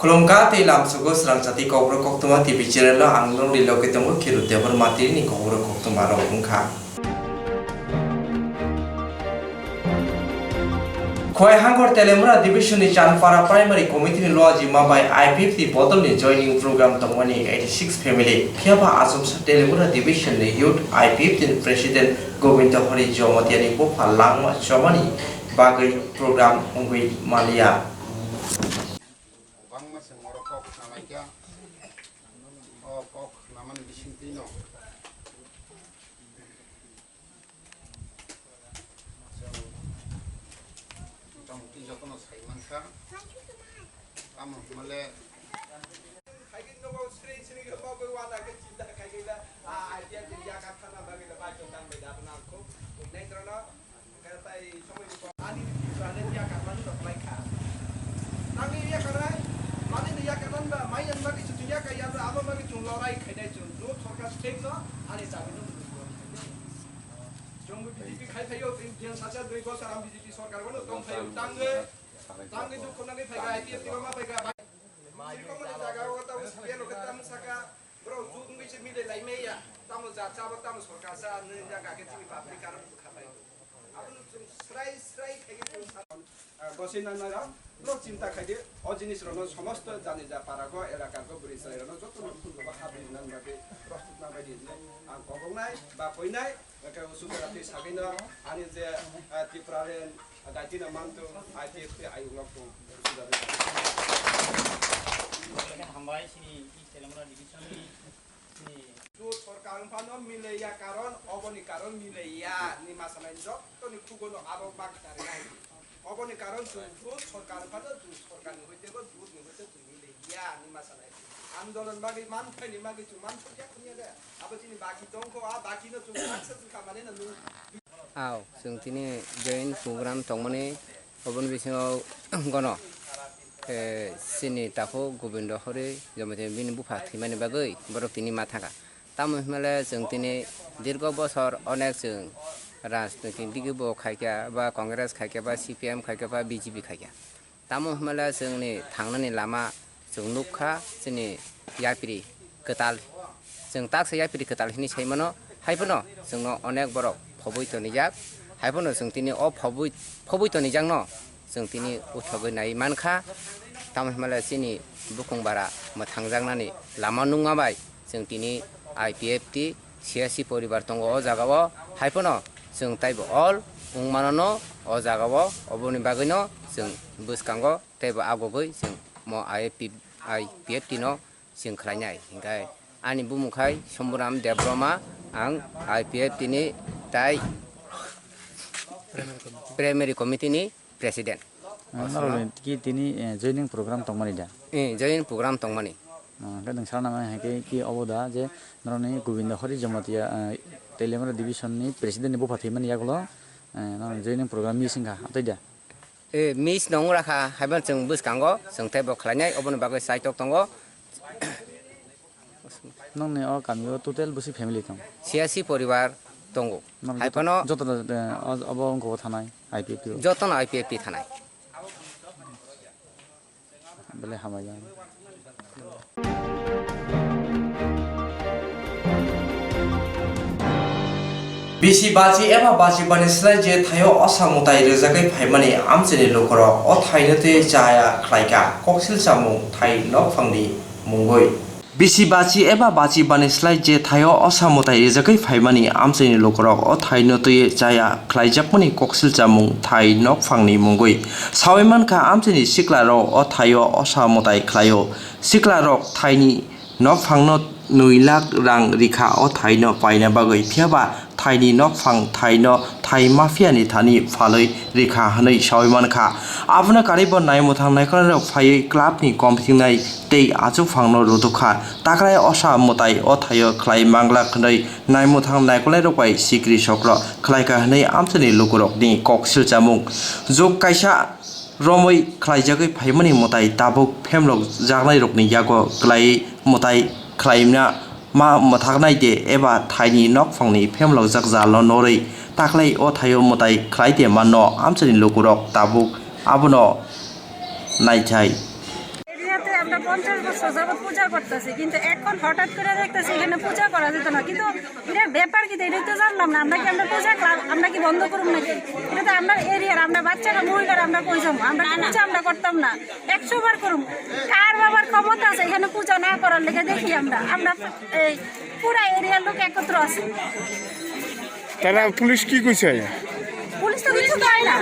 Kulungka te lam sugo serang cati kobro koktuma TV channel lo anglong di lo ketemu kirut debar mati ni kobro koktuma ro ungka. Koi hangor telemura division ni Chanpara Primary Committee ni loji mabai IPFT bottle ni joining program tongmani 86 family. Kiaba asum sa telemura division ni youth IPFT president Govinda Hari Jomatiani po palang chomani bagai program ungui malia. लो चिंता खाइदे अजिनिस रनो समस्त जाने जा पाराको एलाकाको बुरिसाय रनो जतो फुलको बाहाबिन none बाके प्रस्तुत न बायदि आं गबंनाय बा फैनाय एका उसुराति सागिन आनि जे त्रिपुरारे दाइतिना मानतो आइटिएफटी आयुलकको सुदारे हामबाय सिनि तेलंगाना डिभिजन नि जो सरकार फानो मिलेया कारण अबनि कारण मिलेया निमा सानाय जतो नि खुगोनो आरो बागदारे नाय अबनि कारण जो सरकार फानो जो सरकार नि होइतेको दूर नि होइते मिलेया निमा सानाय आन्दोलन बागै मान फैनि बागै जो मान फैया कुनिया दे अब जिनि बाकी दंखौ आ बाकी न जो सक्सेस खामाने न आव जों तिनि जइन प्रग्राम तंमने अबन बिसिङाव गनो सिनि ताखौ गोविन्द हरि जमते बिनि बुफा थैमानि बागै बरक तिनि माथाका ताम हिमालय जों तिनि दीर्घ बছर अनेक जों राजनीतिगिबो खायका बा कांग्रेस खायका बा सीपीएम खायका बा बीजेपी खायका ताम हिमालय जोंनि थांनानै लामा जों नुखा जोंनि यापिरि कताल जों ताकसे यापिरि कताल हिनि सायमनो हायफनो जोंनो अनेक बरक फबैतनि जाक हायफनो जों तिनि अ फबैतनि जांनो जों तिनि उथबै नाय मानखा ताम हिमालय सिनि बुकुंबारा थांजांनानै लामा नुङाबाय जों तिनि आईपीएफटी सियासी परिवार दङ अ जागाव हायफनो जों ताइबो अल उंमाननो अ जागाव अबनि बागैनो जों बुसकांगो ताइबो आगोबै जों म आईपीएफटी नो जों खरायनाय हिंगाय आनि बुमुखाय शम्भुराम देब्रमा आं आईपीएफटी नि ताइ प्राइमरी कमिटी नि प्रेसिडेंट कि तिनि जॉइनिंग प्रोग्राम तंगमानि दा जॉइनिंग प्रोग्राम तंगमानि दा नोंसा नामा हेके कि अबदा जे नरनि गोविन्द हरि जमतिया तेलेंगाना डिभिजन नि प्रेसिडेंट नि बुफा थैमानि यागलो जॉइनिंग प्रोग्राम मिसिंगा हातैदा मिस नंग राखा हायबा जों बुसकांगो जों ताइबो खलायनाय अबनि बागै साइटक दंगो नंने अ गामियाव टोटल बुसि फेमिलि दं सियासी परिवार दंगो हायफनो जतो अब अंको थानाय आईपीएफटी जतन आईपीएफटी थानाय बेले हामाया Bisi baji eba baji banisla je thayo osamutai rezakai phaimani amchini lokoro o thainate jaya khlaika koksil samu thai nok phangni mungoi Bisi baji eba baji banisla je thayo osamutai rezakai phaimani amchini lokoro o thainate jaya khlaijakmani koksil samu thai nok phangni mungoi sawiman kha amchini siklaro o thayo osamutai khlaio siklarok thaini nok phangno 1 lakh रां रिखा ओ थाइनो पाइना बागै फियाबा थाइनि नक फां थाइनो Thai माफियानि थानि फालै रिखा हनै सावैमानखा आबुना कारिबो नायमुथां नायखनाय फायै क्लाबनि कम्पिटिंनाय तै आजु फांनो रुदुखा ताक्राय असा मुताय ओ थायो ख्लाय मांगला खनै नायमुथां नायखनाय रबाय सिक्रि सक्र ख्लायका हनै आमसनि लुगुरकनि कक्सिल जामुं जग कायसा रमै ख्लायजागै फायमनि मुताय दाबुक फेमलक जागनाय रकनि यागो ग्लाय मुताय ख्लायना मा मथागनाय दे एबा थाइनि नक फांनि फेमलक जागजाल नरै ताक्लाय ओ थायो मुताय ख्लायदे मानो आमसनि लुगुरक दाबुक आबुनो नायथाय এরিয়াতে আমরা 50 বছর যাবত পূজা করতেছি, কিন্তু এখন হঠাৎ করে দেখতেছি এখানে পূজা করা যেত না। কিন্তু এটার ব্যাপার কি এটা তো জানলাম না। আমরা কি পূজা আমরা কি বন্ধ করুন নাকি? এটা তো আমরা এরিয়ার, আমরা বাচ্চারা মহিলারা আমরা কই যাবো? আমরা পূজা আমরা করতাম না, 100 বার করুম। কার বাবার ক্ষমতা আছে এখানে পূজা না করার লেগে? দেখি আমরা এই পুরা এরিয়ার লোক একত্র আছি। তারা পুলিশ কি কইছে? পুলিশ তো কিছু কয় না।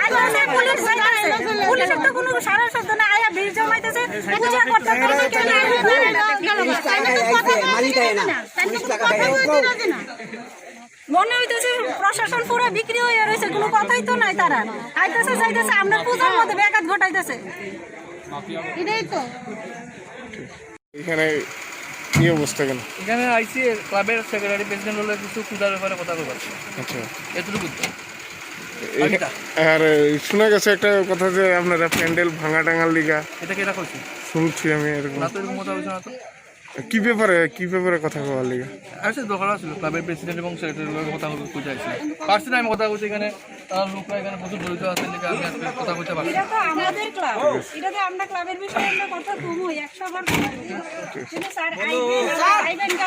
আইতাছে পুলিশ যাইতাছে, পুলিশের তো কোনো সারা শব্দ না। আয়া ভিড় জমাইতেছে, পূজা করতে মনে হইতেছে প্রশাসন পুরো বিক্রি হয়ে রয়েছে, কোনো কথাই তো নাই। তারা আইতাছে যাইতেছে, আমরা পূজার মধ্যে ব্যাঘাত ঘটাইতেছে। এটাই তো এখানে কি অবস্থা কেন? এখানে আইসি ক্লাবের সেক্রেটারি প্রেসিডেন্ট হলে কিছু পূজার ব্যাপারে কথা বলবো। আচ্ছা, এতটুকু তো। আর শোনা গেছে একটা কথা যে আপনারা প্যান্ডেল ভাঙা টাঙার লিগা, এটা কি এটা করছি শুনছি আমি এরকম। না তো এরকম কথা হয়েছে না তো। কি ব্যাপারে কথা বলার লিগা? আসলে দরকার ছিল ক্লাবের প্রেসিডেন্ট এবং সেক্রেটারির কথা পূজা হয়েছিল। পারছি না আমি কথা বলছি, এখানে লোকরা এখানে প্রচুর জড়িত আছে, আমি আজকে কথা বলতে পারছি। এটা তো আমাদের ক্লাব, এটা তো আমরা ক্লাবের বিষয়ে আমরা কথা কমই 100 বার কথা বলি। কিন্তু স্যার আইবেন না।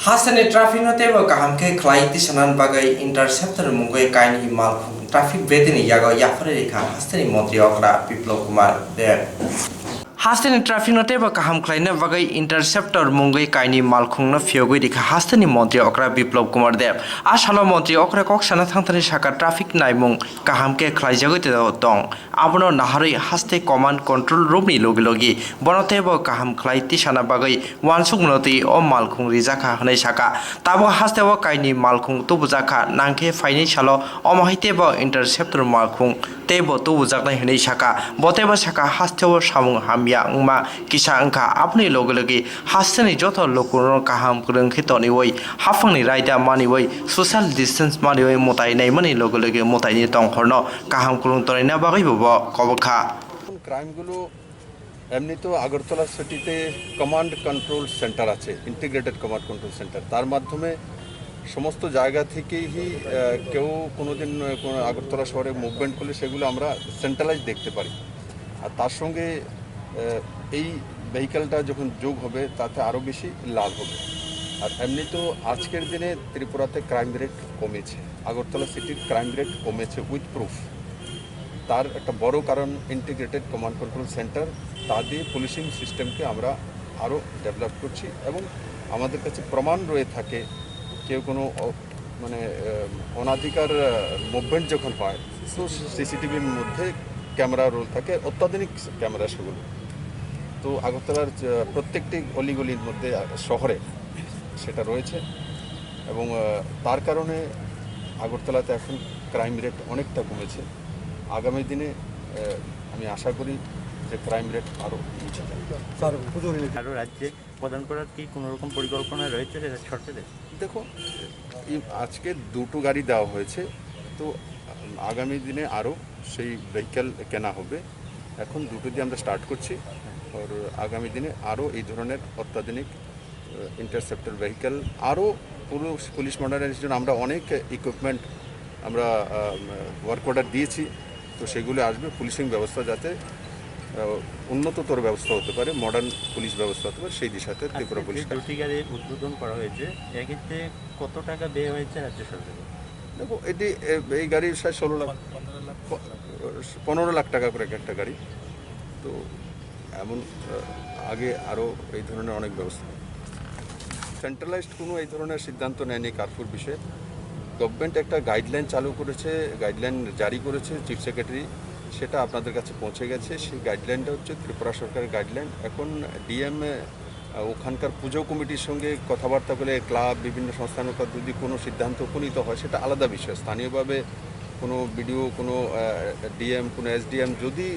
हासने ट्राफिक नते व कहम के क्लाइति सनान बागै इंटरसेप्टर मुंगै काइनि मालखुं ट्राफिक बेदिनि यागो याफरे रेखा हासनि मंत्री अग्रा बिप्लव कुमार देव हासनि ट्राफिक नते व कहम क्लाइने बागै इंटरसेप्टर मुंगै काइनि मालखुं न फियोगै रेखा हासनि मंत्री अग्रा बिप्लव कुमार देव आसालो मंत्री अग्रा कक्साना थांथानि साका ट्राफिक नायमुं कहम के क्लाइजागै दं आबनो नाहारै हासते कमान्ड कंट्रोल रूमनि लगे लगे बनते व कहम क्लाइति साना बागै वानसुक नति अ मालखुं रिजाखा हनै साका ताबो हासते व काइनि मालखुं तुबुजाखा नांखे फाइनि सालो अमाहिते व इंटरसेप्टर मालखुं तेबो तुबुजाकनाय हनै साका बतेबो साका हासते व सामुं हामिया उमा किसा अंका अपनी लगे लगे हासनि जत लोकुर कहम रंखितनि वै हाफांनि रायदा मानि वै सोशल डिस्टेंस मानि वै मोतायनाय मानि लगे लगे मोतायनि तंखरनो कहम कुरुं तरायना बागैबो कबखा ক্রাইমগুলো এমনি তো আগরতলা সিটিতে কমান্ড কন্ট্রোল সেন্টার আছে, ইন্টিগ্রেটেড কমান্ড কন্ট্রোল সেন্টার। তার মাধ্যমে সমস্ত জায়গা থেকেই কেউ কোনোদিন কোনো আগরতলা শহরে মুভমেন্ট করলে সেগুলো আমরা সেন্ট্রালাইজ দেখতে পারি। আর তার সঙ্গে এই ভেহিক্যালটা যখন যোগ হবে তাতে আরও বেশি লাভ হবে। আর এমনি তো আজকের দিনে ত্রিপুরাতে ক্রাইম রেট কমেছে, আগরতলা সিটির ক্রাইম রেট কমেছে উইথ প্রুফ। তার একটা বড় কারণ ইন্টিগ্রেটেড কমান্ড কন্ট্রোল সেন্টার, তা দিয়ে পুলিশিং সিস্টেমকে আমরা আরও ডেভেলপ করছি এবং আমাদের কাছে প্রমাণ রয়ে থাকে কেউ কোনো মানে অনাধিকার মুভমেন্ট যখন হয় তো সিসিটিভির মধ্যে ক্যামেরা রোল থাকে, অত্যাধুনিক ক্যামেরা সেগুলো। তো আগরতলার প্রত্যেকটি অলিগলির মধ্যে শহরে সেটা রয়েছে এবং তার কারণে আগরতলাতে এখন ক্রাইম রেট অনেকটা কমেছে। আগামী দিনে আমি আশা করি যে ক্রাইম রেট আরও নিচে যাবে। আরও রাজ্যে প্রদান করার কি কোনো রকম পরিকল্পনা রয়েছে সরকারের? দেখো, আজকে দুটো গাড়ি দেওয়া হয়েছে, তো আগামী দিনে আরও সেই ভেহিক্যাল কেনা হবে। এখন দুটো দিয়ে আমরা স্টার্ট করছি, আর আগামী দিনে আরও এই ধরনের অত্যাধুনিক ইন্টারসেপ্টর ভেহিক্যাল, আরও পুলিশ মডার্নাইজেশন আমরা অনেক ইকুইপমেন্ট আমরা ওয়ার্ক অর্ডার দিয়েছি। তো সেগুলো আসবে, পুলিশিং ব্যবস্থা যাতে উন্নততর ব্যবস্থা হতে পারে, মডার্ন পুলিশ ব্যবস্থা হতে পারে, সেই দিশাতে ত্রিপুরা পুলিশ। দুটি গাড়ি উদ্বোধন করা হয়েছে, এক্ষেত্রে কত টাকা ব্যয় হয়েছে রাজ্য সরকারের? দেখো, এই গাড়ির প্রায় 15 লাখ টাকা করে একটা গাড়ি। তো এমন আগে আরও এই ধরনের অনেক ব্যবস্থা। সেন্ট্রালাইজড কোনো এই ধরনের সিদ্ধান্ত নেয়নি কারফুর বিষয়ে। গভর্নমেন্ট একটা গাইডলাইন চালু করেছে, গাইডলাইন জারি করেছে চিফ সেক্রেটারি, সেটা আপনাদের কাছে পৌঁছে গেছে। সেই গাইডলাইনটা হচ্ছে ত্রিপুরা সরকারের গাইডলাইন। এখন ডিএম ওখানকার পুজো কমিটির সঙ্গে কথাবার্তা বলে ক্লাব বিভিন্ন সংস্থানের যদি কোনো সিদ্ধান্ত উপনীত হয় সেটা আলাদা বিষয়। স্থানীয়ভাবে কোনো বিডিও, কোনো ডিএম, কোনো এসডিএম যদি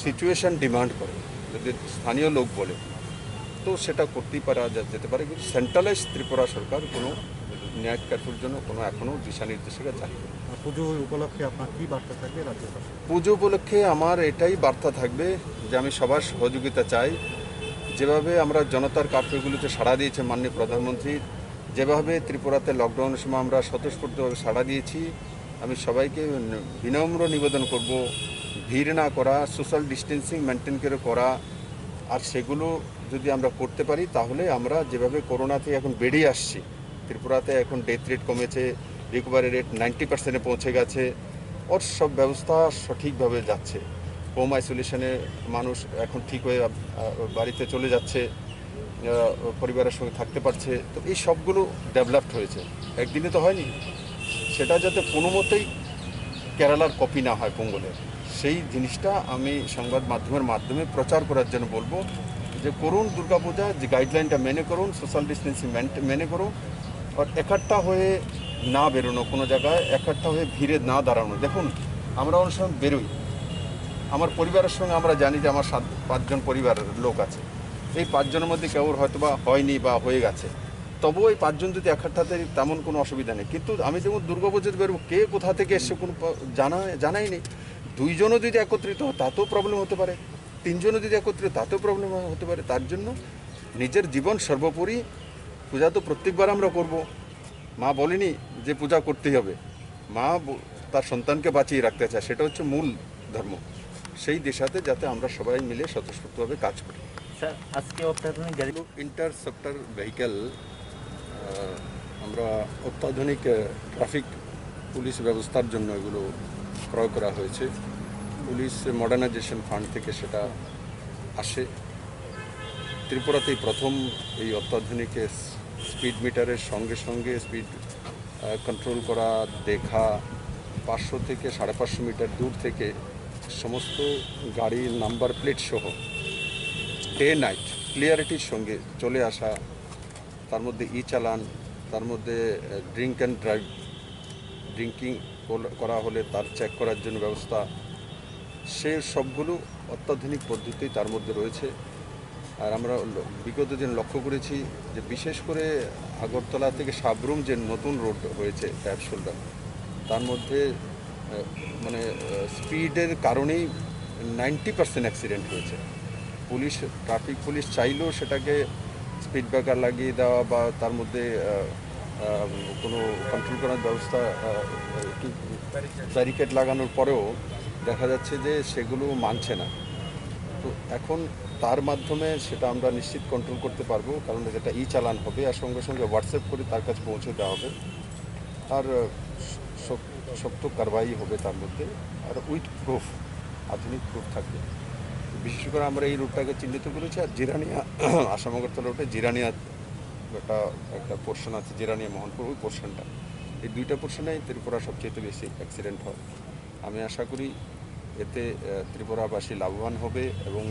সিচুয়েশন ডিমান্ড করে, যদি স্থানীয় লোক বলে, তো সেটা করতেই পারা যেতে পারে। কিন্তু সেন্ট্রালাইজ ত্রিপুরা সরকার কোনো ন্যায় কার্যের জন্য কোনো এখনও দিশা নির্দেশিকা জারি করে। পুজো উপলক্ষে আপনার কী বার্তা থাকবে রাজ্য সরকার? পুজো উপলক্ষে আমার এটাই বার্তা থাকবে যে আমি সবার সহযোগিতা চাই। যেভাবে আমরা জনতার কার্ফিউগুলিতে সাড়া দিয়েছে মাননীয় প্রধানমন্ত্রী, যেভাবে ত্রিপুরাতে লকডাউনের সময় আমরা স্বতঃস্ফূর্তভাবে সাড়া দিয়েছি, আমি সবাইকে বিনম্র নিবেদন করব ভিড় না করা, সোশ্যাল ডিস্টেন্সিং মেনটেন করে করা। আর সেগুলো যদি আমরা করতে পারি তাহলে আমরা যেভাবে করোনা থেকে এখন বেরিয়ে আসছি, ত্রিপুরাতে এখন ডেথ রেট কমেছে, রিকভারি রেট 90% পৌঁছে গেছে, ওর সব ব্যবস্থা সঠিকভাবে যাচ্ছে। হোম আইসোলেশনে মানুষ এখন ঠিক হয়ে বাড়িতে চলে যাচ্ছে, পরিবারের সঙ্গে থাকতে পারছে। তো এই সবগুলো ডেভেলপড হয়েছে, একদিনে তো হয়নি। সেটা যাতে কোনো মতেই কেরালার কপি না হয় পোঙ্গলের, সেই জিনিসটা আমি সংবাদ মাধ্যমের মাধ্যমে প্রচার করার জন্য বলবো যে করুন দুর্গাপূজা, যে গাইডলাইনটা মেনে করুন, সোশ্যাল ডিস্টেন্সিং মেনে করুন, আর একাট্টা হয়ে না বেরোনো, কোনো জায়গায় একাট্টা হয়ে ভিড়ে না দাঁড়ানো। দেখুন আমরা অনেক সময় বেরোই, আমার পরিবারের সঙ্গে আমরা জানি যে আমার 5জন পরিবারের লোক আছে, এই 5 জনের মধ্যে কেউর হয়তো বা হয়নি বা হয়ে গেছে, তবুও এই 5 জন যদি একসাথে তেমন কোনো অসুবিধা নেই। কিন্তু আমি যেমন দুর্গাপুজোতে বেরোবো, কে কোথা থেকে এসছে কোনো জানাই নেই। 2 জনও যদি একত্রিত হয় তাতেও প্রবলেম হতে পারে, 3 জনও যদি একত্রিত তাতেও প্রবলেম হতে পারে। তার জন্য নিজের জীবন সর্বোপরি। পূজা তো প্রত্যেকবার আমরা করব, মা বলেনি যে পূজা করতেই হবে, মা তার সন্তানকে বাঁচিয়ে রাখতে চায়, সেটা হচ্ছে মূল ধর্ম। সেই দিশাতে যাতে আমরা সবাই মিলে স্বতঃস্ফূর্তভাবে কাজ করি। স্যার আজকে অত্যাধুনিক গাড়ি ইন্টার সেক্টর ভেহিক্যাল আমরা অত্যাধুনিক ট্রাফিক পুলিশ ব্যবস্থার জন্য এগুলো ক্রয় করা হয়েছে। পুলিশ মডার্নাইজেশন ফান্ড থেকে সেটা আসে। ত্রিপুরাতেই প্রথম এই অত্যাধুনিক স্পিড মিটারের সঙ্গে সঙ্গে স্পিড কন্ট্রোল করা, দেখা, 500 থেকে 550 মিটার দূর থেকে সমস্ত গাড়ির নাম্বার প্লেট সহ ডে নাইট ক্লিয়ারিটির সঙ্গে চলে আসা, তার মধ্যে চালান, তার মধ্যে ড্রিঙ্ক অ্যান্ড ড্রাইভ, ড্রিঙ্কিং করা হলে তার চেক করার জন্য ব্যবস্থা, সে সবগুলো অত্যাধুনিক পদ্ধতি তার মধ্যে রয়েছে। আর আমরা বিগত দিন লক্ষ্য করেছি যে বিশেষ করে আগরতলা থেকে সাবরুম যে নতুন রোড হয়েছে ট্যাপ শোল্ডার, তার মধ্যে মানে স্পিডের কারণেই 90% অ্যাক্সিডেন্ট হয়েছে। ট্রাফিক পুলিশ চাইলেও সেটাকে স্পিড ব্রেকার লাগিয়ে দেওয়া বা তার মধ্যে কোনো কন্ট্রোল করার ব্যবস্থা, ব্যারিকেড লাগানোর পরেও দেখা যাচ্ছে যে সেগুলো মানছে না। তো এখন তার মাধ্যমে সেটা আমরা নিশ্চিত কন্ট্রোল করতে পারবো, কারণ যেটা চালান হবে আর সঙ্গে সঙ্গে হোয়াটসঅ্যাপ করে তার কাছে পৌঁছে দেওয়া হবে, আর শক্ত কারবাই হবে তার মধ্যে, আর উইথ প্রুফ, আধুনিক প্রুফ থাকবে। বিশেষ করে আমরা এই রুটটাকে চিহ্নিত করেছি। আর জিরানিয়া আসাম আগরতলা রুটে জিরানিয়া একটা পোর্শন আছে, জিরানিয়া মোহনপুর, ওই পোর্শনটা, এই 2টা পোর্শনে ত্রিপুরা সবচেয়ে বেশি অ্যাক্সিডেন্ট হয়। আমি আশা করি এতে ত্রিপুরাবাসী লাভবান হবে এবং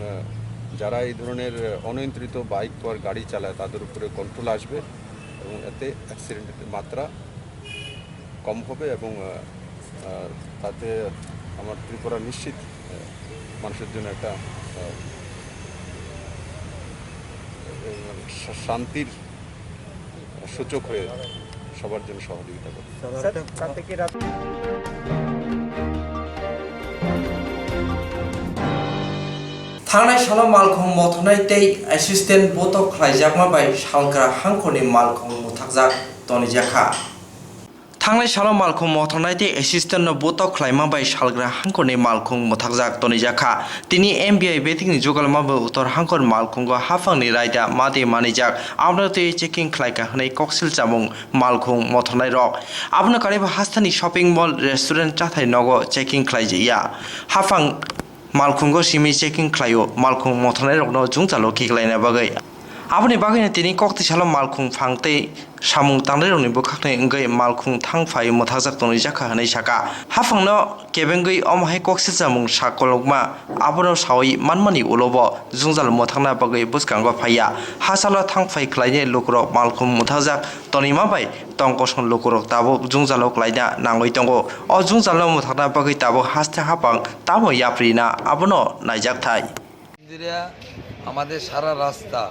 যারা এই ধরনের অনিয়ন্ত্রিত বাইক বা গাড়ি চালায় তাদের উপরে কন্ট্রোল আসবে এবং এতে অ্যাক্সিডেন্টের মাত্রা কম হবে এবং তাতে আমার ত্রিপুরা নিশ্চিত মানুষের জন্য একটা শান্তির সূচক হয়ে সবার জন্য সহযোগিতা করবে। थांनाय सालाव मालखौ मथनाय तै एसिस्टेन्ट बतक खालायजाकमा बाय सालग्रा हांखरनि मालखौ मुथाकजाक तनिजाखा। थांनाय सालाव मालखौ मथनाय तै एसिस्टेन्ट बतक खालायमा बाय सालग्रा हांखरनि मालखौ मुथाकजाक तनिजाखा। तिनि एमबिआई बेटिंनि जुगालमाबो उत्तर हांखर मालखौ हाफांनि रायदा मादे मानिजाक आबनो तै चेकिं खालायका हनै कक्सिल जामुं मालखौ मथनाय रक। आबनो कारेबा हास्तानि शपिं मल रेस्टुरेन्ट चाथाय नगो चेकिं खालायजाया। हाफां मालखुंगो सिमी चेकिं खालायो मालखुं मथनाय रकनो जुंजालो किगलायना बागै। आबनि बागैनो तिनि कक्ति सालो मालखुं फांतै सामुं तांद्राय रकनि बोखाखनै ओंगै मालखुं थांफाय मोथाकजाक तनि जाखा हनै साका। हाफांनो केबेंगै अमहाय कक्सिल जामुं साकलकमा आबनो सावै मानमानि उलबो जुंजालो मोथांना बागै बुसकांगो फाया। हासालो थांफाय खालायने लुकरो मालखुं मोथाकजाक तनिमा बाय तंकसन लुकरो ताबो जुंजालो खालायना नांगै दंगो। अ जुंजालो मोथाकना बागै ताबो हास्ते हाफां ताबो याफ्रिना आबनो नायजाकथाय। আমাদের সারা রাস্তা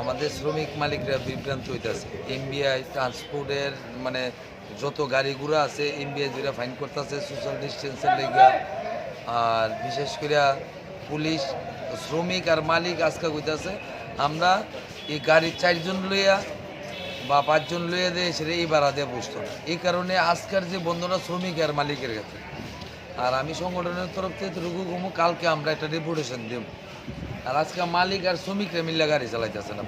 আমাদের শ্রমিক মালিকরা বিভ্রান্ত হইতেছে। এমবিআই ট্রান্সপোর্টের মানে যত গাড়িগুলো আছে এমবিআই যেটা ফাইন করতেছে সোশ্যাল ডিস্টেন্সের লেগে। আর বিশেষ করে পুলিশ, শ্রমিক আর মালিক আজকে কইতাছে আমরা এই গাড়ির 4 জন লইয়া বা 5 জন লইয়া দেয় সেটা এই ভাড়া দিয়ে বসতো না। এই কারণে আজকের যে বন্ধনা শ্রমিক আর মালিকের কাছে। আর আমি সংগঠনের তরফ থেকে রুগু ঘুমু কালকে আমরা একটা রিপোর্টেশন দেব। আর আজকে মালিক আর শ্রমিকরা মিল্লা গাড়ি চালাইতেছে না।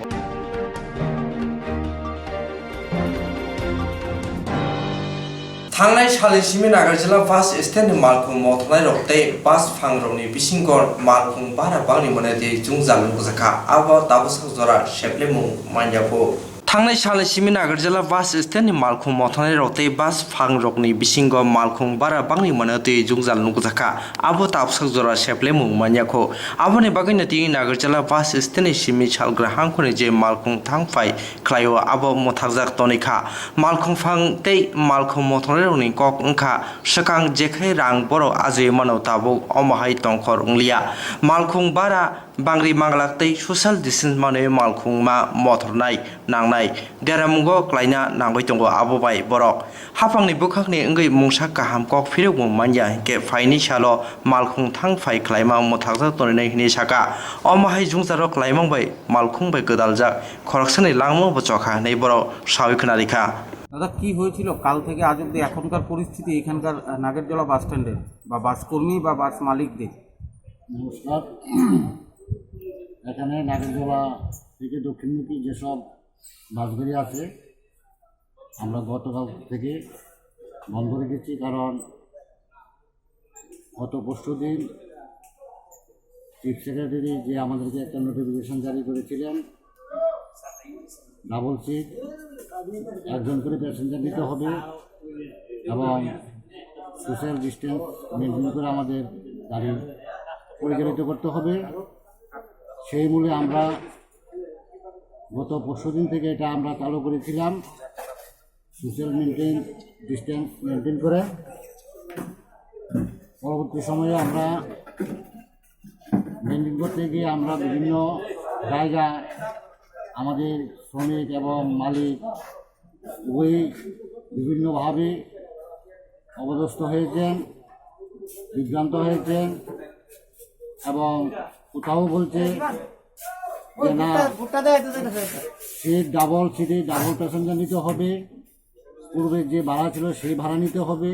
थांनाय सालिसिमि नागारजिला बास स्टेन्ड मालखुं मथनाय रक्ते बास फांग्रंनि बिसिंगर मालखुं बारा बांनि मोनदि जुंजालु गुजाखा आबा दाबुसाव जरा शेप्लेमु मानजाफो थांनाय सालिसिमि नागारजिला बास स्टेन्ड मालखुं मथनाय रक्ते बास फांग्रंनि बिसिंगर मालखुं बारा बांनि मोनदि जुंजालु गुजाखा आबा दाबुसाव जरा शेप्लेमु मानजाखो आबनि बागैनो ति नागारजिला बास स्टेन्ड सिमि सालग्रा हांखुनि जे मालखुं थांफाय क्लायो आबा मथाकजाक तनिखा मालखुं फां तै मालखुं मथनाय रंनि कक ओंखा सकां जेखाय रां बर' आजै मानव ताबौ अमाहाय तंखर उंलिया मालखुं बारा बांग्रि मांगलाक्तै ससियेल डिस्टेंस माने मालखुं मा मथरनाय नांनाय देरामुगो क्लाइना नांबाय दङ आबोबाय बरक हाफांनि बुखांनि ओंगै मुंसा गाहाम कक फिरौ मानया के फाइनि साल मालखुं थां फाइ क्लाइमा मथाकजा तनिनाय हिनि साका अमाहाय जुंजारो क्लाइमांबाय मालखुं बाय गोदालजा खरकसनै लांमो बचखा नै बर' साविखनारिखा দাদা কি হয়েছিল কাল থেকে আজ অব্দি এখনকার পরিস্থিতি এখানকার নাগেরজলা বাস স্ট্যান্ডে বা বাস কর্মী বা বাস মালিকদের? নমস্কার। এখানে নাগেরজলা থেকে দক্ষিণমুখী যেসব বাসগুলি আছে আমরা গতকাল থেকে বন্ধ রেখেছি, কারণ গত পরশুদিন চিফ সেক্রেটারি যে আমাদেরকে একটা নোটিফিকেশন জারি করেছিলেন ডাবল সিট একজন করে প্যাসেঞ্জার নিতে হবে এবং সোশ্যাল ডিস্টেন্স মেনটেন করে আমাদের গাড়ি পরিচালিত করতে হবে, সেই মূলে আমরা গত পরশুদিন থেকে এটা আমরা চালু করেছিলাম। সোশ্যাল ডিস্টেন্স মেনটেন করে পরবর্তী সময়ে আমরা মেনটেন করতে গিয়ে আমরা বিভিন্ন জায়গা আমাদের শ্রমিক এবং মালিক উভয়ই বিভিন্নভাবে অপদস্থ হয়েছেন, বিভ্রান্ত হয়েছেন এবং কোথাও বলছে যে না সিটে ডাবল প্যাসেঞ্জার নিতে হবে, পূর্বে যে ভাড়া ছিল সেই ভাড়া নিতে হবে,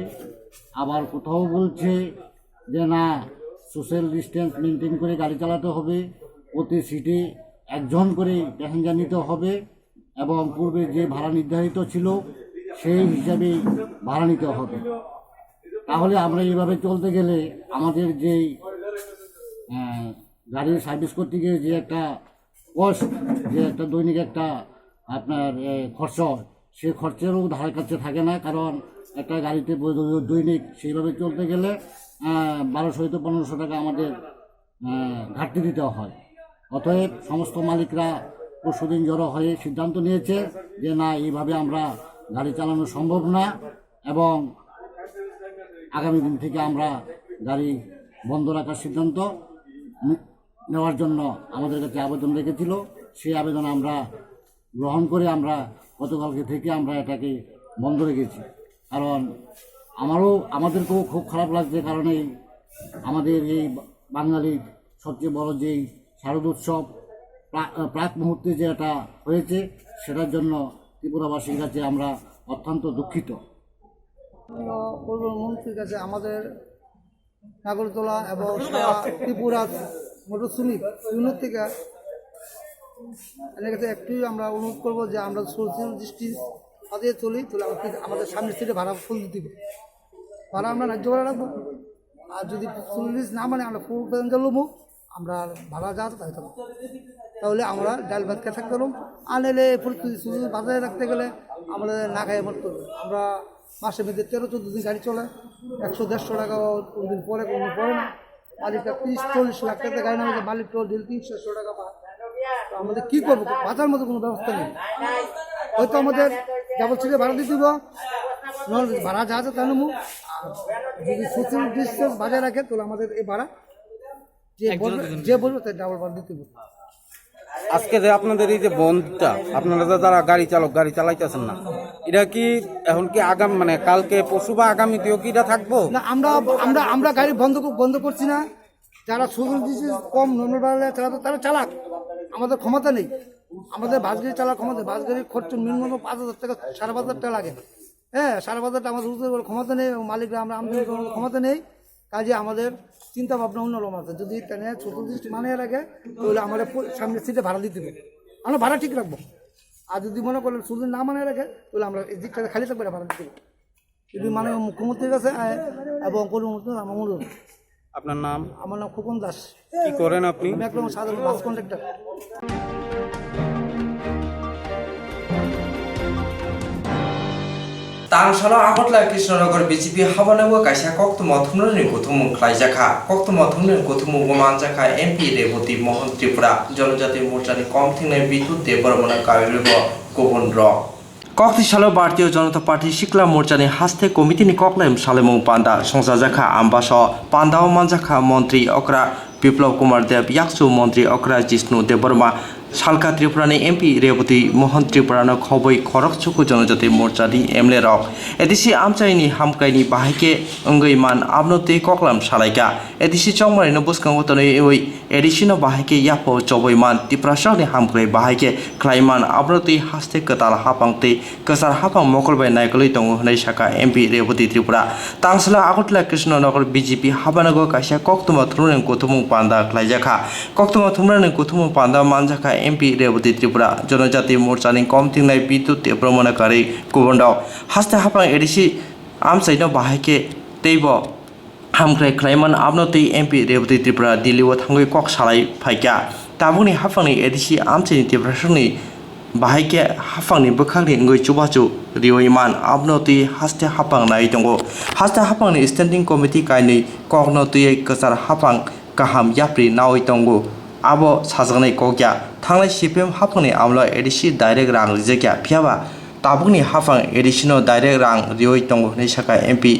আবার কোথাও বলছে যে না সোশ্যাল ডিস্টেন্স মেনটেন করে গাড়ি চালাতে হবে, প্রতি সিটে একজন করে প্যাসেঞ্জার নিতে হবে এবং পূর্বে যে ভাড়া নির্ধারিত ছিল সেই হিসাবে ভাড়া নিতে হবে। তাহলে আমরা এইভাবে চলতে গেলে আমাদের যেই গাড়ির সার্ভিস করতে গিয়ে যে একটা কস্ট, যে একটা দৈনিক একটা আপনার খরচ, সে খরচেরও ধারে কাছে থাকে না, কারণ একটা গাড়িতে দৈনিক সেইভাবে চলতে গেলে 1200 থেকে 1500 টাকা আমাদের ঘাটতি দিতে হয়। অতএব সমস্ত মালিকরা পরশুদিন জড়ো হয়ে সিদ্ধান্ত নিয়েছে যে না এইভাবে আমরা গাড়ি চালানো সম্ভব না এবং আগামী দিন থেকে আমরা গাড়ি বন্ধ রাখার সিদ্ধান্ত নেওয়ার জন্য আমাদের কাছে আবেদন রেখেছিল। সেই আবেদন আমরা গ্রহণ করে আমরা গতকালকে থেকে আমরা এটাকে বন্ধ রেখেছি। কারণ আমাদেরকেও খুব খারাপ লাগছে, কারণ এই আমাদের এই বাঙালির সবচেয়ে বড় যেই শারদোৎসব প্রাক মুহূর্তে যে এটা হয়েছে সেটার জন্য ত্রিপুরাবাসীর কাছে আমরা অত্যন্ত দুঃখিত। প্রধানমন্ত্রীর কাছে আমাদের নাগরতলা এবং ত্রিপুরা মোটর শ্রমিক ইউনিয়ন থেকে এর কাছে একটু আমরা অনুরোধ করবো যে আমরা সোশ্যাল ডিস্টেন্স দিয়ে চলি, তাহলে আমাদের সামনের সিটে ভাড়া ফুল দিতে হবে, ভাড়া আমরা ন্যায্য ভাড়া রাখবো। আর যদি চল্লিশ না মানে আমরা ফুল প্যাসেঞ্জার নেবো, আমরা ভাড়া যা তাই থাকবো, তাহলে আমরা ডাল ভাত খেয়ে থাকতে পারবো। আনলে বাজারে রাখতে গেলে আমাদের না খাই মত করবে। আমরা মাসে মধ্যে 13-14 দিন গাড়ি চলে, 100-150 টাকা কোনদিন পরে কোনদিন পরে না। মালিকটা 30-40 লাখ টাকা গাড়ি নামে, মালিক টোল ডিল 300 টাকা পায়। তো আমাদের কী করবো? বাঁচার মতো কোনো ব্যবস্থা নেই। হয়তো আমাদের ডাবল সিটে ভাড়া দিয়ে দিব, ভাড়া যা আছে তা নেবো। আর যদি সোশ্যাল ডিস্টেন্স বাজায় রাখে তাহলে আমাদের এই ভাড়া যে বলবে তাই ডাবল ভাড়া দিতে হবে। আজকে যে আপনাদের এই যে বন্ধটা, আপনারা যারা গাড়ি চালাইতেছেন না, এটা কি এখন কি আগামী মানে কালকে পরশু বা আগামীতেও কি এটা থাকবো না? আমরা গাড়ি বন্ধ করছি না। যারা সোশ্যাল ডিস্টেন্স কম নম্বর তারা চালাক, আমাদের ক্ষমতা নেই। আমাদের বাস গাড়ি চালার ক্ষমতা, বাস গাড়ির খরচ নিম্ন 5,000 টাকা 5,500 টাকা লাগে। হ্যাঁ, 5,500 টাকা আমাদের উঠতে ক্ষমতা নেই, মালিকরা আমরা আমদানি করার ক্ষমতা নেই। কাজে আমাদের চিন্তা ভাবনা অন্যরকম আছে। যদি ট্রেনে 34 মানিয়ে রাখে তাহলে আমাদের সামনের সিটে ভাড়া দিতে হবে, আমরা ভাড়া ঠিক রাখবো। আর যদি মনে করেন শুধু না মানিয়ে রাখে তাহলে আমরা এই দিকটাতে খালি থাকবে ভাড়া দিতে হবে। যদি মানে মুখ্যমন্ত্রীর কাছে এবং কর্মমন্ত্রী আমার অনুরোধ। আপনার নাম? আমার নাম খোকন দাস। কি করেন আপনি? আমি একদম সাধারণ বাস কন্ডাক্টর। तांगशाला आगतला कृष्णनगर बीजेपी हाबानाबो कायसा कक्तमा थुमनानि गौतम ख्लाइजाखा कक्तमा थुमनानि गौतम गमानजाखा एमपी रेवती मोहन त्रिपुरा जनजाति मोर्चानि कमथिंनाय बिद्युत देबरमना काबिलबो गुबुन र कक्तिसालो भारतीय जनता पार्टी सिक्ला मोर्चानि हास्ते कमिटिनि कक्लायम सालेमु पान्दा संसाजाखा आम्बास पान्दाव मानजाखा मंत्री अक्रा बिप्लव कुमार देव याक्सु मंत्री अक्रा जिष्णु देबरमा सालका त्रिपुरानि एमपी रेवती मोहन त्रिपुरानो खबै खरक चुकु जनजाति मोर्चानि एमले रक एदिसि आमचाइनि हामकाइनि बाहायके अंगैमान आबनते कक्लाम सालायका एदिसि चंमारिनो बुसकांगतनै एवै एदिसिनो बाहायके याफो चबैमान त्रिपुरासानि हामकाइ बाहायके क्लाइमान आबनते हास्ते कताल हापांते कसार हापां मकलबाय नायकलै दङ हनै साका एमपी रेवती त्रिपुरा तांसला आगतला कृष्णनगर बीजेपी हाबानगो कायसा कक्तमा थुमनानि गौतम पान्दा ख्लाइजाखा कक्तमा थुमनानि गौतम पान्दा मानजाखा एमपी रेवती त्रिपुरा जनजाति मोर्चानि कमथिंनाय बिद्युत देबरमनाकारि गुबुनदाव हास्ते हापां एदिसि आमचाइनो बाहायके तैब हामख्राय ख्लाइमान आबनतै एमपि रेवती त्रिपुरा दिल्लीआव थांगै कक सालाय फायका ताबुनि हाफांनि एदिसि आमचाइनि त्रिपुरासनि बाहायके हाफांनि बोखांनि अंगै चुबाचु रिवैमान आबनतै हास्ते हाफां नाय दंगो हास्ते हाफांनि स्टेन्डिं कमिटि कायनै ककनतै कसार हाफां गाहाम याप्रि नावै दंगो आबो साजगनाय कग्या थांनाय सिपिएम हाफांनि आमला एदिसि डाइरेक्ट रां रिजेक्या फियाबा ताबुनि हाफां एदिसिनो डाइरेक्ट रां रिवै दंगो नै साका एमपि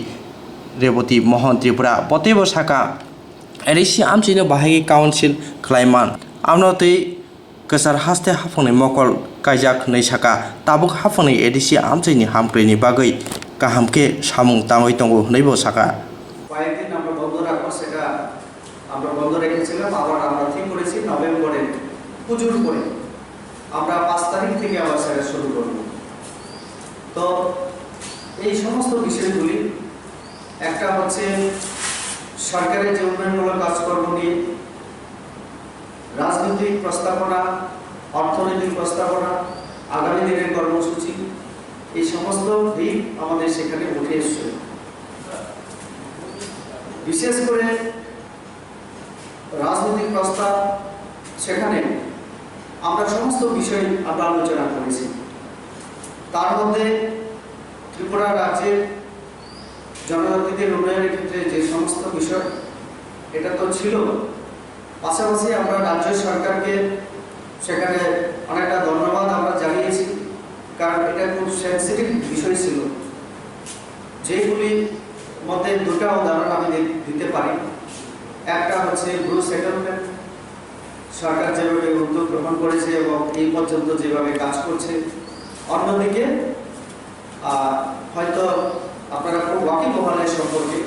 रेवती मोहन त्रिपुरा बतेबो साका एदिसि आमचिनो बाहायके काउन्सिल ख्लाइमान आमनतै कसार हास्ते हाफांनि मकल कायजाक नै साका ताबुक हाफांनि एदिसि आमचिनि हामख्रैनि बागै गाहामके सामुं ताङै दंगो नैबो साका কয়েকদিন আমরা বন্ধ রাখবো, সেটা আমরা বন্ধ রেখেছিলাম। আবার আমরা ঠিক করেছি নভেম্বরে পুজোর পরে আমরা 5 তারিখ থেকে আবার সেটা শুরু করব। তো এই সমস্ত বিষয়গুলি একটা হচ্ছে সরকারের যে উন্নয়নমূলক কাজকর্ম নিয়ে রাজনৈতিক প্রস্তাবনা, অর্থনৈতিক প্রস্তাবনা, আগামী দিনের কর্মসূচি, এই সমস্ত দিক আমাদের সেখানে উঠে এসছে। বিশেষ করে রাজনৈতিক প্রস্তাব, সেখানে আমরা সমস্ত বিষয় আমরা আলোচনা করেছি। তার মধ্যে ত্রিপুরা রাজ্যের জনজাতিদের উন্নয়নের ক্ষেত্রে যে সমস্ত বিষয়, এটা তো ছিল। পাশাপাশি আমরা রাজ্য সরকারকে সেখানে অনেকটা ধন্যবাদ আমরা জানিয়েছি, কারণ এটা খুব সেন্সিটিভ বিষয় ছিল। যেগুলির মধ্যে দুটা উদাহরণ আমি দিতে পারি। একটা হচ্ছে ব্লু সেটেলমেন্ট, সরকার যেভাবে উদ্যোগ গ্রহণ করেছে এবং এই পর্যন্ত যেভাবে কাজ করছে। অন্যদিকে হয়তো আপনারা খুব ওয়াকিবহালের সম্পর্কে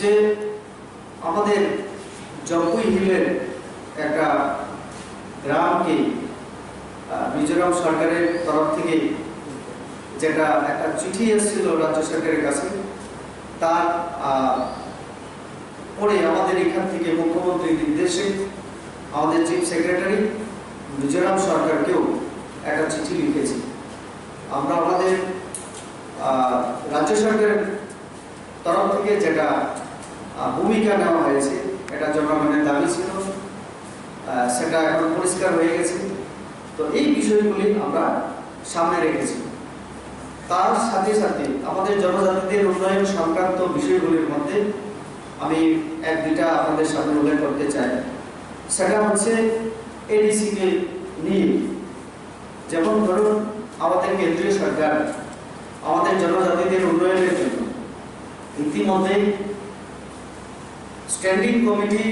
যে আমাদের জম্পুই হিলের একটা গ্রামকে মিজোরাম সরকারের তরফ থেকে যেটা একটা চিঠি এসেছিল রাজ্য সরকারের কাছে, তার পরে আমাদের এখান থেকে মুখ্যমন্ত্রীর নির্দেশে আমাদের চিফ সেক্রেটারি মিজোরাম সরকারকেও একটা চিঠি লিখেছি। আমরা আমাদের রাজ্য সরকারের তরফ থেকে যেটা ভূমিকা নেওয়া হয়েছে, এটা জনগণের দাবি ছিল, সেটা এখন পরিষ্কার হয়ে গেছে। তো এই বিষয়গুলি আমরা সামনে রেখেছি। তার সাথে সাথে আমাদের জনজাতিদের উন্নয়ন সংক্রান্ত বিষয়গুলির মধ্যে আমি এক দুটা আপনাদের সামনে উল্লেখ করতে চাই। সেটা হচ্ছে এডিসিকে নিয়ে। যেমন ধরুন, আমাদের কেন্দ্রীয় সরকার আমাদের জনজাতিদের উন্নয়নের জন্য ইতিমধ্যে স্ট্যান্ডিং কমিটি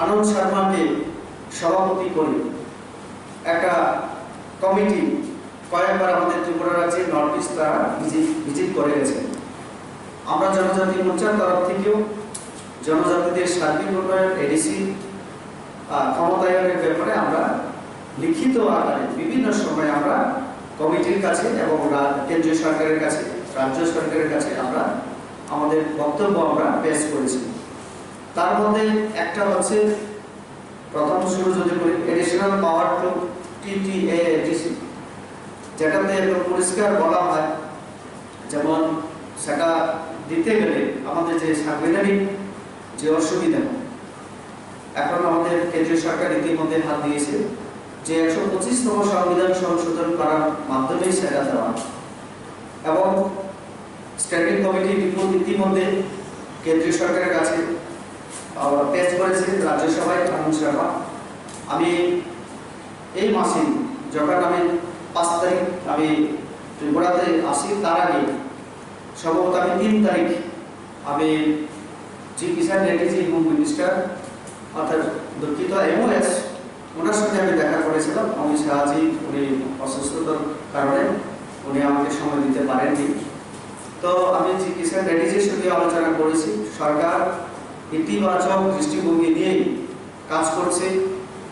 আনন্দ শর্মাকে সভাপতি করে একটা কমিটি কয়েকবার আমাদের ত্রিপুরা রাজ্যে নর্থ ইস্ট তারা ভিজিট করে গেছেন। আমরা জনজাতি মোর্চার তরফ থেকেও জনজাতিদের সার্বিক উন্নয়ন, এডিসি ক্ষমতায়নের ব্যাপারে আমরা লিখিত আকারে বিভিন্ন সময় আমরা কমিটির কাছে এবং কেন্দ্রীয় সরকারের কাছে, রাজ্য সরকারের কাছে আমরা আমাদের বক্তব্য আমরা পেশ করেছি। তার মধ্যে একটা হচ্ছে, প্রথম শুরু যদি করি, এডিশনাল পাওয়ার টু TTAATC, যেটাতে একদম পরিষ্কার বলা হয়, যেমন সেটা দিতে গেলে আমাদের যে সাংবিধানিক যে অসুবিধা, এখন আমাদের কেন্দ্রীয় সরকার ইতিমধ্যে হাত দিয়েছে যে 125তম সংবিধান সংশোধন করার মাধ্যমেই সেটা দেওয়া, এবং স্ট্যান্ডিং কমিটি ইতিমধ্যে কেন্দ্রীয় সরকারের কাছে পেশ করেছে রাজ্যসভায় কানুন সেবা। আমি এই মাসে যখন আমি 5 তারিখ আমি ত্রিপুরাতে আসি, তার আগে সম্ভবত আমি 3 তারিখ আমি জি কিষাণ রেড্ডি হোম মিনিস্টার অর্থাৎ দুঃখিত MOS, ওনার সঙ্গে আমি দেখা করেছিলাম। অমিত শাহজি উনি অসুস্থতার কারণে উনি আমাকে সময় দিতে পারেননি। তো আমি জি কিষাণ রেড্ডিজির সঙ্গে আলোচনা করেছি। সরকার ইতিবাচক দৃষ্টিভঙ্গি নিয়েই কাজ করছে।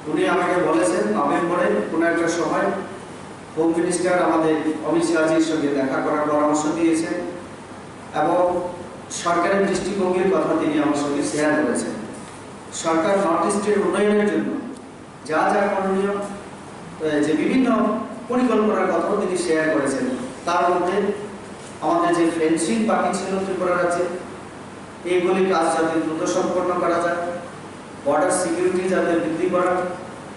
উনি আমাকে বলেছেন নভেম্বরে কোনো একটা সময় হোম মিনিস্টার আমাদের অমিত শাহজির সঙ্গে দেখা করার পরামর্শ দিয়েছেন, এবং সরকারের দৃষ্টিভঙ্গির কথা তিনি আমার সঙ্গে শেয়ার করেছেন। সরকার নর্থ ইস্টের উন্নয়নের জন্য যা যা করণীয়, যে বিভিন্ন পরিকল্পনার কথাও তিনি শেয়ার করেছেন। তার মধ্যে আমাদের যে ফেন্সিং বাকি ছিল ত্রিপুরা রাজ্যে, এইগুলি কাজ যাতে দ্রুত সম্পন্ন করা যায়, বর্ডার সিকিউরিটি যাতে বৃদ্ধি করা।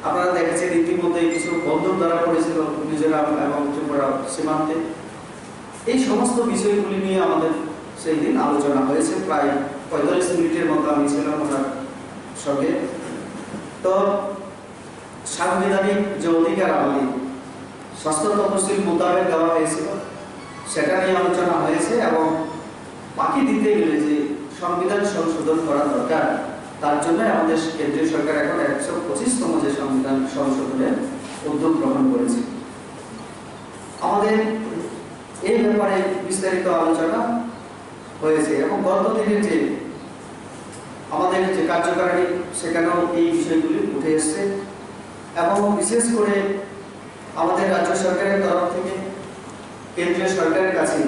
আপনারা দেখেছেন ইতিমধ্যে কিছু বন্দুক ধরা পড়েছিল মিজোরাম এবং ত্রিপুরা সীমান্তে। এই সমস্ত বিষয়গুলি নিয়ে আমাদের সেই দিন আলোচনা হয়েছে। প্রায় 45 মিনিটের মতো আমি ছিলাম ওনার সঙ্গে। তো সাংবিধানিক যে অধিকার আমাদের 6ষ্ঠ তফসিল মোতাবেক দেওয়া হয়েছিল, সেটা নিয়ে আলোচনা হয়েছে, এবং বাকি দিতে গেলে যে সংবিধান সংশোধন করা দরকার, তার জন্য আমাদের কেন্দ্রীয় সরকার এখন 125তম যে সংবিধান সংশোধনের উদ্যোগ গ্রহণ করেছে। আমাদের এই ব্যাপারে বিস্তারিত আলোচনা হয়েছে, এবং গত দিনের যে আমাদের যে কার্যকারিণী, সেখানেও এই বিষয়গুলি উঠে এসছে, এবং বিশেষ করে আমাদের রাজ্য সরকারের তরফ থেকে কেন্দ্রীয় সরকারের কাছে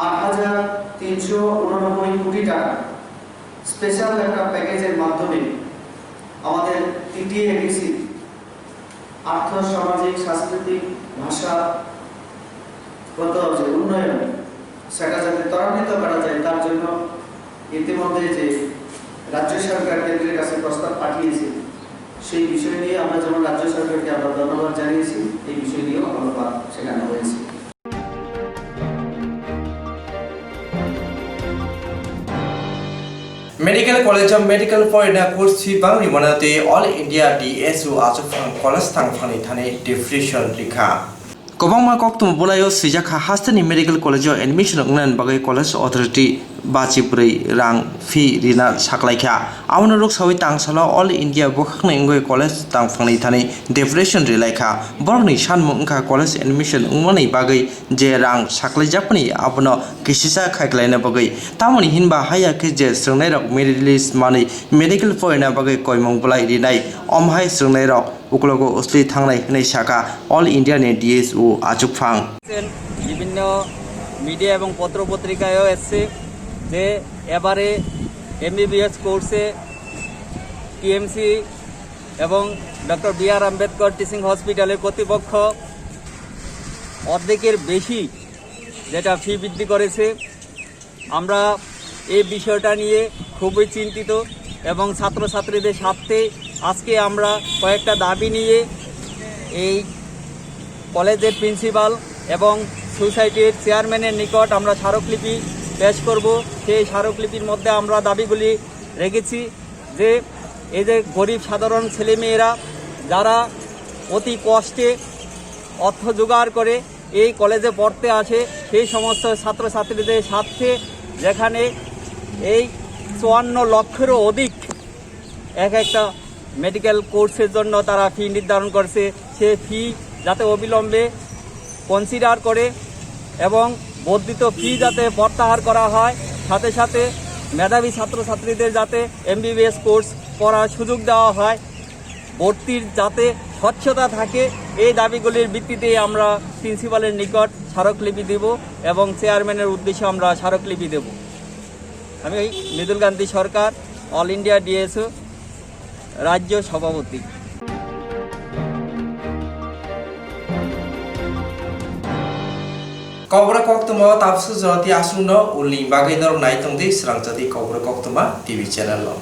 8,389 কোটি টাকা স্পেশাল একটা প্যাকেজের মাধ্যমে আমাদের TTAATC আর্থ, সামাজিক, সাংস্কৃতিক, ভাষাগত যে উন্নয়ন, সেটা যাতে ত্বরান্বিত করা যায়, তার জন্য ইতিমধ্যে যে রাজ্য সরকার কেন্দ্রের কাছে প্রস্তাব পাঠিয়েছে, সেই বিষয় নিয়ে আমরা যেমন রাজ্য সরকারকে আমরা ধন্যবাদ জানিয়েছি, এই বিষয় নিয়েও আলোচনা সেখানে হয়েছে। Medical College of Medical Foreigner course Bangri Manate All India DSU Achufang College Tangfani Thane Diffusion Likha Kobangma Koktum Bolayo Sijaka Hastani Medical College of Admission Ngnan Bagai College Authority Bachipuri Rang Fee Rina Saklaika Aunuruk Sawi Tangsala All India Bokhnengoi College Tangfani Thane Diffusion Rilaika Borni Shan Munka College Admission Umani Bagai Je Rang Saklai Japani Abono Kishisa Khaklaina Bagai Tamani Hinba Haya Kije Srnerok Middle Money Medical Foreigner Bagai Koimong Bolai Rinai Omhai Srnerok Uklogo Usli Thangnai Hnai Shaka All India Ne DSU Achukphang বিভিন্ন media এবং পত্রপত্রিকায়ও এসছে যে এবারে MBBS কোর্সে TMC এবং doctor B.R. Ambedkar teaching হসপিটালের কর্তৃপক্ষ অর্ধেকের বেশি যেটা ফি বৃদ্ধি করেছে। আমরা এই বিষয়টা নিয়ে খুবই চিন্তিত, এবং ছাত্রছাত্রীদের স্বার্থে আজকে আমরা কয়েকটা দাবি নিয়ে এই কলেজের প্রিন্সিপাল এবং সোসাইটির চেয়ারম্যানের নিকট আমরা স্মারকলিপি পেশ করব। সেই স্মারকলিপির মধ্যে আমরা দাবিগুলি রেখেছি যে এই যে গরিব সাধারণ ছেলেমেয়েরা যারা অতি কষ্টে অর্থ জোগাড় করে এই কলেজে পড়তে আসে, সেই সমস্ত ছাত্রছাত্রীদের স্বার্থে যেখানে এই 54 লক্ষেরও অধিক একটা মেডিকেল কোর্সের জন্য তারা ফি নির্ধারণ করছে, সে ফি যাতে অবিলম্বে কনসিডার করে এবং বর্ধিত ফি যাতে প্রত্যাহার করা হয়, সাথে সাথে মেধাবী ছাত্রছাত্রীদের যাতে MBBS কোর্স করার সুযোগ দেওয়া হয়, ভর্তির যাতে স্বচ্ছতা থাকে এই দাবিগুলির ভিত্তিতে আমরা প্রিন্সিপালের নিকট স্মারকলিপি দেব এবং চেয়ারম্যানের উদ্দেশ্যে আমরা স্মারকলিপি দেব। আমি মৃদুল কান্তি সরকার, অল ইন্ডিয়া ডিএসও রাজ্য সভাপতি। Kobra Koktuma Tapsu Zoti Asuno Uli Bagai Norm Naitong di Serang Jati Kobra Koktuma TV channel lo.